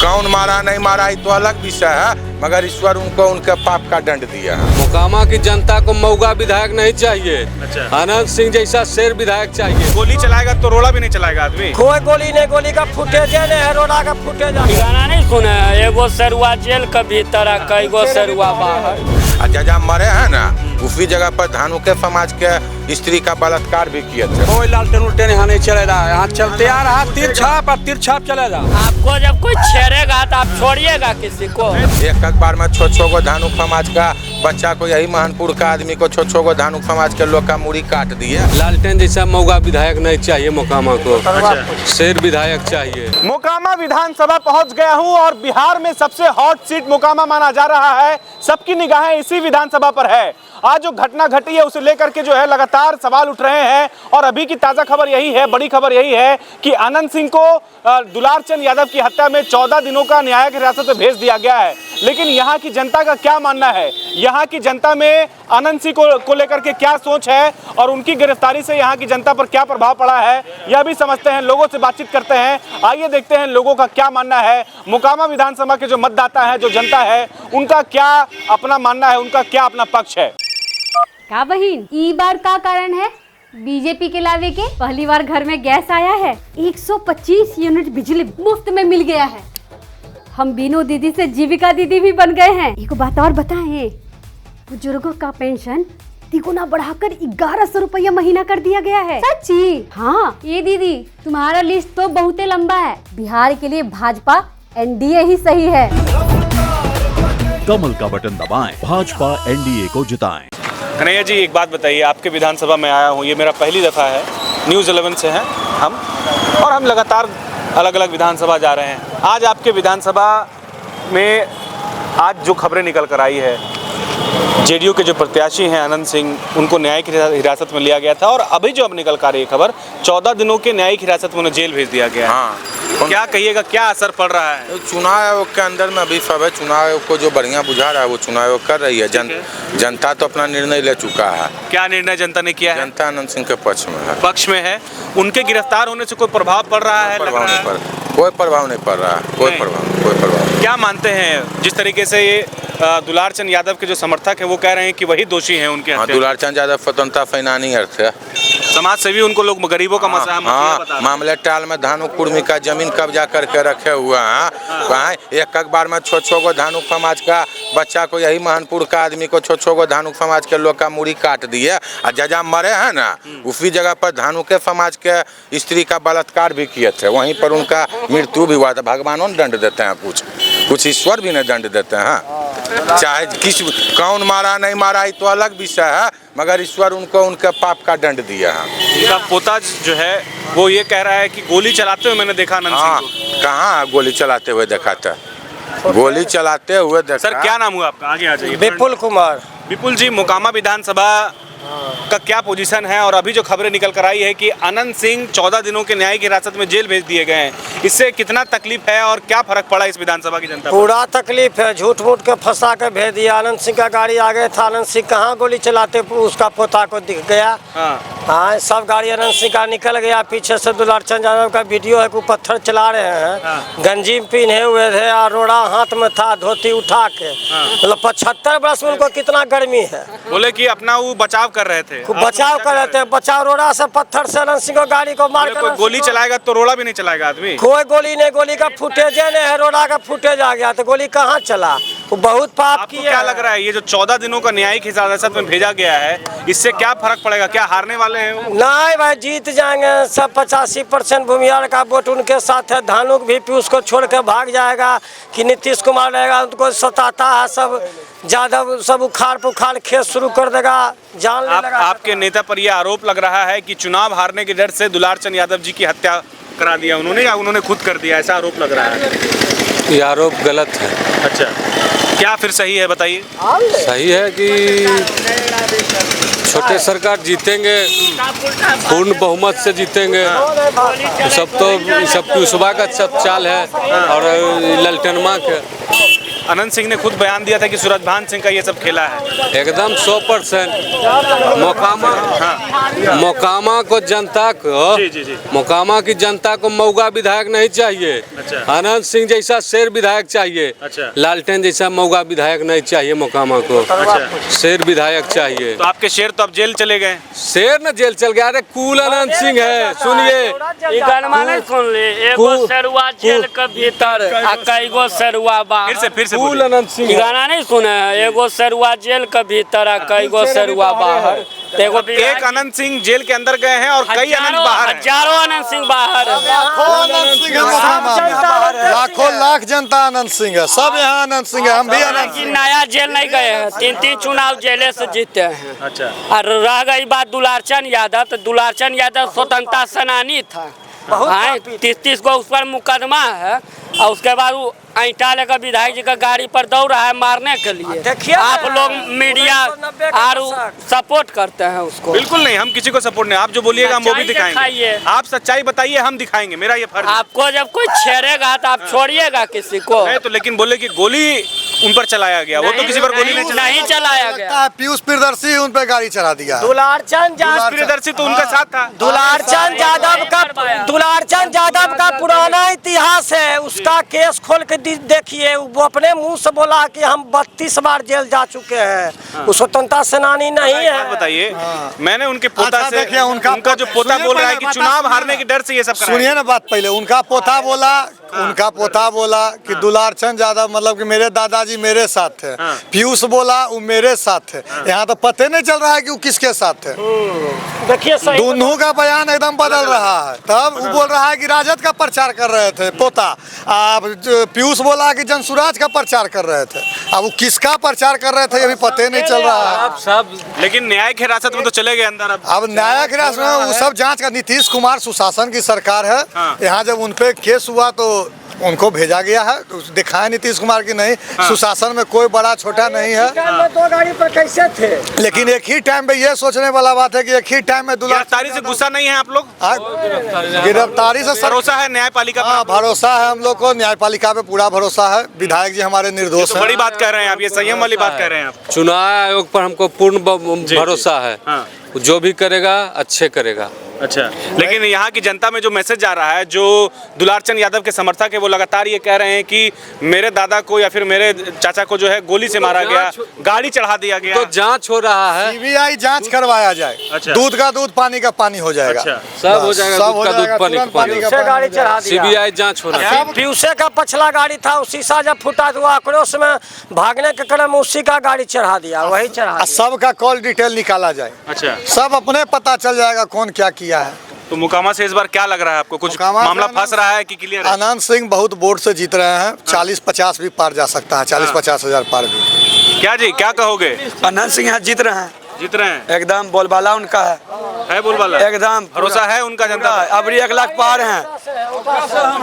कौन मारा नहीं मारा ये तो अलग विषय है, मगर ईश्वर उनको उनके पाप का दंड दिया है। मोकामा की जनता को मऊगा विधायक नहीं चाहिए। अच्छा। अनंत सिंह जैसा शेर विधायक चाहिए। गोली चलाएगा तो रोड़ा भी नहीं चलाएगा आदमी। कोई गोली नहीं, गोली का फुटेज है, रोड़ा का फुटेज। गाना नहीं सुने हैं, एगो सरुआ जेल के भीतर है, कई गो सरुआ बाहर। जजा मरे हैं ना, उसी जगह पर धानु के समाज के स्त्री का बलात्कार भी किए थे। कोई लालटेन उल्टेन यहाँ नहीं चलेगा, यहाँ चलते आ रहा तिरछाप चलेगा। आपको जब कोई छेड़ेगा तो आप छोड़िएगा किसी को। एक बार में छो गो धानु समाज का बच्चा को, यही महनपुर का आदमी को छो गो धानु समाज के लोग का मुड़ी काट दिए। लालटेन जैसा मऊगा विधायक नहीं चाहिए मोकामा को। शेर विधायक चाहिए। मोकामा विधानसभा पहुंच गया हूं और बिहार में सबसे हॉट सीट मोकामा माना जा रहा है। सबकी निगाहें इसी विधानसभा पर है। आज जो घटना घटी है उसे लेकर के जो है लगातार सवाल उठ रहे हैं और अभी की ताजा खबर यही है, बड़ी खबर यही है कि अनंत सिंह को दुलार चंद यादव की हत्या में 14 दिनों का न्यायिक हिरासत में भेज दिया गया है। लेकिन यहाँ की जनता का क्या मानना है, यहाँ की जनता में अनंत सिंह को लेकर के क्या सोच है और उनकी गिरफ्तारी से यहाँ की जनता पर क्या प्रभाव पड़ा है, यह भी समझते हैं, लोगों से बातचीत करते हैं। आइए देखते हैं लोगों का क्या मानना है। मोकामा विधानसभा के जो मतदाता है, जो जनता है, उनका क्या अपना मानना है, उनका क्या अपना पक्ष है। का बहिन ई बार का कारण है बीजेपी के लावे के? पहली बार घर में गैस आया है, 125 यूनिट बिजली मुफ्त में मिल गया है। हम बीनू दीदी से जीविका दीदी भी बन गए हैं। एक बात और बताएं, बुजुर्गों का पेंशन तिगुना बढ़ाकर 1100 रुपया महीना कर दिया गया है। सच्ची? हाँ। ये दीदी तुम्हारा लिस्ट तो बहुत लंबा है। बिहार के लिए भाजपा एनडीए ही सही है। कमल का बटन दबाएं, भाजपा एनडीए को जिताएं। कन्हैया जी, एक बात बताइए, आपके विधानसभा में आया हूँ, ये मेरा पहली दफ़ा है। न्यूज़ 11 से हैं हम लगातार अलग अलग विधानसभा जा रहे हैं। आज आपके विधानसभा में आज जो खबरें निकल कर आई है, जेडीयू के जो प्रत्याशी हैं अनंत सिंह, उनको न्यायिक हिरासत में लिया गया था और अभी जो अब निकल कर रही है खबर, 14 दिनों के न्यायिक हिरासत में उन्हें जेल भेज दिया गया है। हाँ, क्या कहिएगा, क्या असर पड़ रहा है? चुनाव आयोग के अंदर में अभी सब है। चुनाव आयोग को जो बढ़िया बुझा रहा है वो चुनाव आयोग कर रही है। जनता तो अपना निर्णय ले चुका है। क्या निर्णय जनता ने किया है? जनता अनंत सिंह के पक्ष में है। उनके गिरफ्तार होने से कोई प्रभाव पड़ रहा है? कोई प्रभाव नहीं पड़ रहा है। कोई प्रभाव। क्या मानते हैं, जिस तरीके से ये दुलार चंद यादव के जो समर्थक है वो कह रहे हैं कि वही दोषी हैं उनके हत्या? दुलार चंद यादव स्वतंत्रता सेनानी अर्थ है, समाज सेवी, उनको लोग गरीबों का मसला मामले टाल में धानु कुर्मी का जमीन कब्जा करके रखे हुए हैं। एक बार में छो गो धानु समाज का बच्चा को, यही महनपुर का आदमी को छो गो धानु समाज के लोग का मुड़ी काट दिए। और जजा मरे हैं ना, उसी जगह पर धानु के समाज के स्त्री का बलात्कार भी किए थे, वहीं पर उनका मृत्यु भी हुआ था। भगवानों ने दंड देते हैं, कुछ ईश्वर भी नहीं दंड देते हैं। चाहे कौन मारा नहीं मारा ये तो अलग विषय है, मगर ईश्वर उनको उनके पाप का दंड दिया है। उनका पोता जो है वो ये कह रहा है कि गोली चलाते हुए मैंने देखा अनंत सिंह को। कहाँ गोली चलाते हुए देखा था? गोली चलाते हुए देखा। सर, क्या नाम हुआ आपका? आगे आ जाइए। विपुल कुमार। विपुल जी, मोकामा विधानसभा का क्या पोजीशन है और अभी जो खबरें निकल कर आई है कि अनंत सिंह 14 दिनों के न्यायिक हिरासत में जेल भेज दिए गए हैं, इससे कितना तकलीफ है और क्या फर्क पड़ा इस विधानसभा की जनता? पूरा तकलीफ है। झूठ मूठ के फंसा के भेज दिया। अनंत सिंह का गाड़ी आ गया था, अनंत सिंह कहाँ गोली चलाते उसका पोता को दिख गया। हाँ, सब गाड़ी अनंत सिंह का निकल गया। पीछे से दुलार चंद यादव का वीडियो है, को पत्थर चला रहे हैं। गंजी पहने हुए थे और रोड़ा हाथ में था, धोती उठा के। मतलब 75 वर्ष में उनको कितना गर्मी है। बोले कि अपना वो बचाव कर रहे थे। बचाव कर रहे थे। बचाव रोड़ा से पत्थर से अनंत सिंह को गाड़ी को मार कर। गोली चलाएगा तो रोड़ा भी नहीं चलाएगा आदमी। कोई गोली नहीं, गोली का फुटेज नहीं है, रोड़ा का फुटेज आ गया तो गोली कहाँ चला? वो बहुत पाप किया। क्या लग रहा है ये जो 14 दिनों का न्यायिक हिरासत में भेजा गया है, इससे क्या फर्क पड़ेगा? क्या हारने वाले हैं? नहीं भाई, जीत जाएंगे सब। 85% भूमिहार का वोट उनके साथ है। धानु भी पीयूष को छोड़ के भाग जाएगा कि नीतीश कुमार रहेगा, उनको सताता है सब। यादव सब उखाड़ पुखाड़ खेत शुरू कर देगा, जान ले लगा। आपके नेता पर यह आरोप लग रहा है कि चुनाव हारने के डर से दुलार चंद यादव जी की हत्या करा दिया उन्होंने, या उन्होंने खुद कर दिया, ऐसा आरोप लग रहा है। ये आरोप गलत है। अच्छा, क्या फिर सही है बताइए? सही है कि छोटे सरकार जीतेंगे, पूर्ण बहुमत से जीतेंगे। सब तो सब कुशबा का सब चाल है और ललटनमा के अनंत सिंह ने खुद बयान दिया था कि सूरजभान सिंह का ये सब खेला है। एकदम 100% मोकामा को जनता को मोकामा की जनता को मऊगा विधायक नहीं चाहिए। अनंत सिंह जैसा शेर विधायक चाहिए। लालटेन जैसा मऊगा विधायक नहीं चाहिए मोकामा को। शेर विधायक चाहिए। तो आपके शेर तो अब जेल चले गए। शेर न जेल चल गया। अरे कूल अनंत सिंह है। सुनिए सुन ले, एगो सरुआ जेल के भीतर आ कईगो सरुआ बाहर। फिर से कूल अनंत सिंह गाना नहीं सुने हैं? एगो सरुआ जेल के भीतर आ कईगो सरुआ बाहर। एक अनंत सिंह जेल के अंदर गए हैं और कई अनंत बाहर हैं। हजारों अनंत सिंह बाहर। लाखों लाख जनता अनंत सिंह है। सब यहाँ अनंत सिंह है। हम भी अनंत कि नया जेल नहीं गए हैं। 3 चुनाव जेले से जीते हैं। अच्छा। और रह गई बात दुलारचंद यादव, तो दुलारचंद यादव स्वतंत्रता सेनानी था। 30 को उस पर मुकदमा है और उसके बाद वो ऐंठा लेकर विधायक जी का गाड़ी पर दौड़ रहा है मारने के लिए। आप लोग मीडिया और सपोर्ट करते हैं उसको। बिल्कुल नहीं, हम किसी को सपोर्ट नहीं। आप जो बोलिएगा हम वो भी दिखाएंगे। आप सच्चाई बताइए, हम दिखाएंगे। मेरा ये फर्ज। आपको जब कोई छेड़ेगा तो आप छोड़िएगा किसी को? नहीं तो लेकिन बोले कि गोली उन पर चलाया गया। वो तो किसी पर गोली नहीं चलाया गया। पीयूष प्रियदर्शी उन पर गाड़ी चढ़ा दिया। दुलारचंद प्रियदर्शी तो उनका साथ था। दुलारचंद यादव का पुराना इतिहास है। उसका केस खोल के देखिए। वो अपने मुंह से बोला कि हम 32 बार जेल जा चुके हैं। वो स्वतंत्रता सेनानी नहीं है। बताइए, मैंने उनके पोता से देखिए, उनका जो पोता बोल रहा है कि चुनाव हारने के डर से ये सब कर रहा है। सुनिए ना बात पहले। उनका पोता बोला कि दुलारचंद यादव मतलब कि मेरे दादाजी मेरे साथ थे। पीयूष बोला वो मेरे साथ थे। यहाँ तो पता नहीं चल रहा है कि वो किसके साथ थे। देखिए दोनों का बयान एकदम बदल रहा है। तब वो बोल रहा है कि राजद का प्रचार कर रहे थे पोता। पीयूष बोला कि जनसुराज का प्रचार कर रहे थे। अब वो किसका प्रचार कर रहे थे ये भी पता नहीं चल रहा है। सब लेकिन न्यायिक हिरासत में तो चले गए अंदर। अब न्यायिक हिरासत में वो सब जांच का। नीतीश कुमार सुशासन की सरकार है। यहाँ जब उन पे केस हुआ तो उनको भेजा गया है। दिखाए नीतीश कुमार की नहीं। सुशासन में कोई बड़ा छोटा नहीं है। 2 गाड़ी पर कैसे थे? लेकिन एक ही टाइम पे ये सोचने वाला बात है कि एक ही टाइम में गिरफ्तारी से गुस्सा नहीं है आप लोग? गिरफ्तारी से भरोसा है न्यायपालिका पर? हाँ, भरोसा है हम लोग को। न्यायपालिका पे पूरा भरोसा है। विधायक जी हमारे निर्दोष हैं। बड़ी बात कह रहे हैं आप। ये संयम वाली बात कह रहे हैं आप। चुनाव आयोग पर हमको पूर्ण भरोसा है। जो भी करेगा अच्छे करेगा। अच्छा, लेकिन यहाँ की जनता में जो मैसेज जा रहा है, जो दुलारचंद यादव के समर्थक है वो लगातार ये कह रहे हैं कि मेरे दादा को या फिर मेरे चाचा को जो है गोली से मारा गया, गाड़ी चढ़ा दिया गया। तो जांच हो रहा है। सीबीआई जांच करवाया जाए। अच्छा। दूध का दूध पानी का पानी हो जाएगा। अच्छा। सब हो जाएगा। दूध का दूध पानी का पानी। गाड़ी चढ़ा दिया। सीबीआई जांच हो रहा है। पीयूषे का पछला गाड़ी था। शीशा जब फूटा तो आक्रोश में भागने के क्रम उसी का गाड़ी चढ़ा दिया। वही चढ़ा। सबका कॉल डिटेल निकाला जाए। अच्छा। सब अपने पता चल जाएगा कौन क्या किया है। तो मोकामा से इस बार क्या लग रहा है आपको? कुछ मामला फंस रहा है कि क्लियर है? अनंत सिंह बहुत वोट से जीत रहे हैं। 40-50 भी पार जा सकता है। 40-50 हजार पार भी। क्या जी, क्या कहोगे? अनंत सिंह यहाँ जीत रहे हैं। जीत रहे हैं एकदम बोलबाला उनका है बोलबाला एकदम भरोसा है उनका जनता पर? अब 1 लाख पार हैं।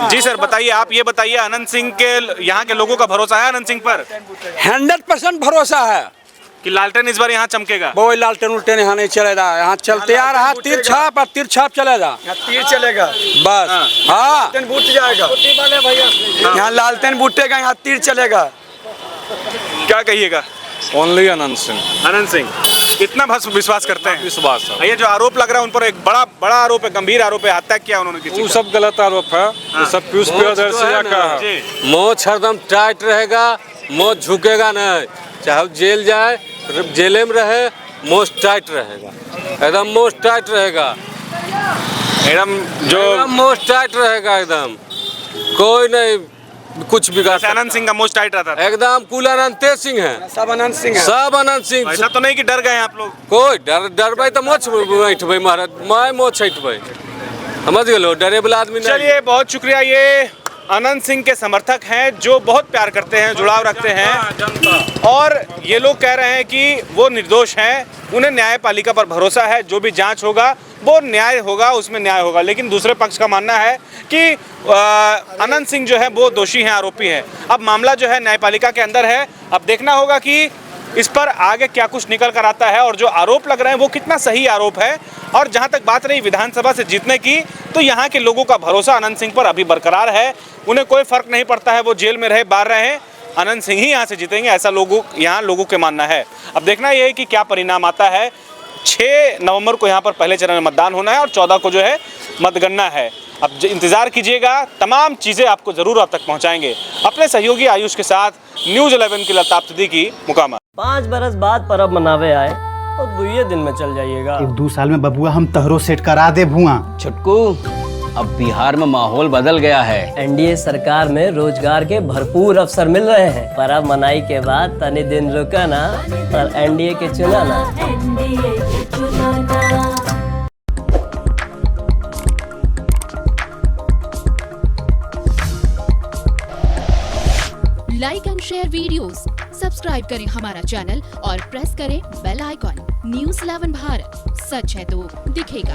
जी सर, बताइए, आप ये बताइए, अनंत सिंह के यहाँ के लोगों का भरोसा है अनंत सिंह पर? 100% भरोसा है कि लालटेन इस बार यहाँ चमकेगा? वो लालटेन उल्टेन यहाँ नहीं चलेगा। यहाँ चलते आ रहा तीर छाप चलेगा। तीर चलेगा बस। हाँ, बूट जाएगा। यहाँ लालटेन बूटेगा, यहाँ तीर चलेगा। क्या कहिएगा? ओनली अनंत सिंह। अनंत सिंह इतना विश्वास करते हैं? विश्वास है। ये जो आरोप लग रहा है उन पर, एक बड़ा आरोप है, गंभीर आरोप है, हत्या किया उन्होंने किसी वो का। सब गलत आरोप है। वो सब पीयूष प्रियदर्शी का है। मोच हरदम टाइट रहेगा। मोच झुकेगा नहीं। चाहे जेल जाए, जेले में रहे, मोच टाइट रहेगा। एकदम मोच टाइट रहेगा। एकदम जो मोच टाइट रहेगा। एकदम कोई नहीं कुछ बिगाड़। अनंत सिंह का मोस्ट टाइट रहता था। एकदम कूल अनंत सिंह है। सब अनंत सिंह है। सब अनंत सिंह। ऐसा तो नहीं कि डर गए आप लोग? कोई डरबै तो मोच ऐठबै महाराज। मैं मोच ऐठबै। समझ गए? डरे वाला आदमी नहीं। चलिए, बहुत शुक्रिया। ये अनंत सिंह के समर्थक हैं जो बहुत प्यार करते हैं, जुड़ाव रखते हैं, और ये लोग कह रहे हैं कि वो निर्दोष हैं। उन्हें न्यायपालिका पर भरोसा है। जो भी जांच होगा वो न्याय होगा, उसमें न्याय होगा। लेकिन दूसरे पक्ष का मानना है कि अनंत सिंह जो है वो दोषी हैं, आरोपी हैं। अब मामला जो है न्यायपालिका के अंदर है। अब देखना होगा कि इस पर आगे क्या कुछ निकल कर आता है और जो आरोप लग रहे हैं वो कितना सही आरोप है। और जहां तक बात रही विधानसभा से जीतने की, तो यहाँ के लोगों का भरोसा अनंत सिंह पर अभी बरकरार है। उन्हें कोई फर्क नहीं पड़ता है वो जेल में रहे, बाहर रहे। आनंद सिंह ही यहाँ से जीतेंगे, ऐसा लोगों के मानना है। अब देखना यह है कि क्या परिणाम आता है। 6 नवंबर को यहाँ पर पहले चरण में मतदान होना है और 14 को जो है मतगणना है। अब इंतजार कीजिएगा, तमाम चीज़ें आपको ज़रूर अब तक पहुँचाएंगे। अपने सहयोगी आयुष के साथ न्यूज़ 11 के लताफ सिद्दीकी मोकामा। 5 बरस बाद परब मनावे आए और 2 दिन में चल जाइएगा। 1-2 साल में बबुआ हम तहरो सेट करा दे भुआ। छुटकू, अब बिहार में माहौल बदल गया है। एनडीए सरकार में रोजगार के भरपूर अवसर मिल रहे हैं। परब मनाई के बाद तनी दिन रुका ना और एनडीए के चुना ना। Like and share videos, subscribe करें हमारा चैनल और प्रेस करें बेल आइकॉन। न्यूज़ 11 भारत, सच है तो दिखेगा।